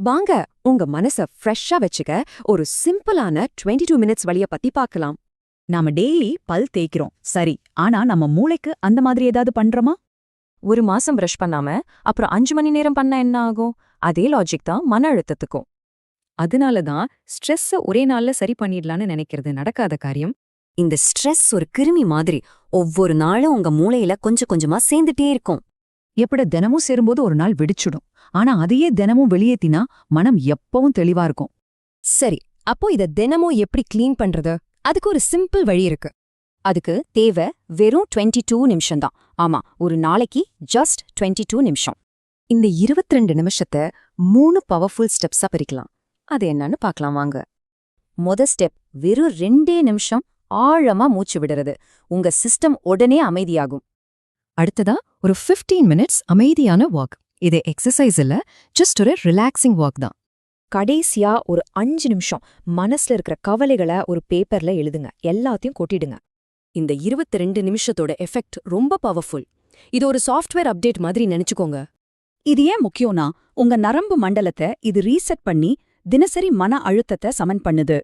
வாங்க உங்க மனச ஃப்ரெஷ்ஷா வச்சுக்க ஒரு சிம்பிளான 22 மினிட்ஸ் வழிய பத்தி பார்க்கலாம். நாம டெய்லி பல் தேய்க்கிறோம் சரி, ஆனா நம்ம மூளைக்கு அந்த மாதிரி ஏதாவது பண்றோமா? ஒரு மாசம் பிரஷ் பண்ணாம அப்புறம் 5 மணி நேரம் பண்ணா என்ன ஆகும்? அதே லாஜிக் தான் மன அழுத்தத்துக்கும். அதனால தான் ஸ்ட்ரெஸ்ஸ ஒரே நாள்ல சரி பண்ணிடலான்னு நினைக்கிறது நடக்காத காரியம். இந்த ஸ்ட்ரெஸ் ஒரு கிருமி மாதிரி ஒவ்வொரு நாளும் உங்க மூளையில கொஞ்சம் கொஞ்சமா சேர்ந்துட்டே இருக்கும். எப்படி தினமும் சேரும்போது ஒரு நாள் வெடிச்சுடும். ஆனா அதையே தினமும் வெளியேத்தினா மனம் எப்பவும் தெளிவா இருக்கும். சரி, அப்போ இத தினமும் எப்படி க்ளீன் பண்றது? அதுக்கு ஒரு சிம்பிள் வழி இருக்கு. அதுக்கு தேவை வெறும் 22 நிமிஷம் தான். ஆமா, ஒரு நாளைக்கு ஜஸ்ட் 22 நிமிஷம். இந்த 22 நிமிஷத்தை 3 பவர்ஃபுல் ஸ்டெப்ஸா பிரிக்கலாம். அது என்னன்னு பார்க்கலாம் வாங்க. ஸ்டெப், வெறும் 2 நிமிஷம் ஆழமா மூச்சு விடுறது. உங்க சிஸ்டம் உடனே அமைதியாகும். அடுத்ததா ஒரு 15 மினிட்ஸ் அமைதியான வாக். இது எக்ஸசைஸ் இல்ல, ஜஸ்ட் ஒரு ரிலாக்ஸிங் வாக் தான். கடைசியா ஒரு 5 நிமிஷம் மனசுல இருக்கிற கவலைகளை ஒரு பேப்பர்ல எழுதுங்க. எல்லாத்தையும் கொட்டிடுங்க. இந்த 22 நிமிஷத்தோட எஃபெக்ட் ரொம்ப பவர்ஃபுல். இது ஒரு சாஃப்ட்வேர் அப்டேட் மாதிரி நினைச்சுக்கோங்க. இது ஏன் முக்கியம்னா, உங்க நரம்பு மண்டலத்தை இது ரீசெட் பண்ணி தினசரி மன அழுத்தத்தை சமன் பண்ணுது.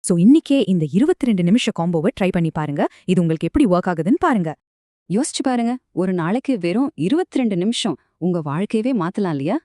சோ இன்னிக்கே இந்த 22 நிமிஷ காம்போவை ட்ரை பண்ணி பாருங்க. இது உங்களுக்கு எப்படி ஒர்க் ஆகுதுன்னு பாருங்க. யோசிச்சு பாருங்க, ஒரு நாளைக்கு வெறும் 22 நிமிஷம் உங்க வாழ்க்கையவே மாத்தலாம் இல்லையா?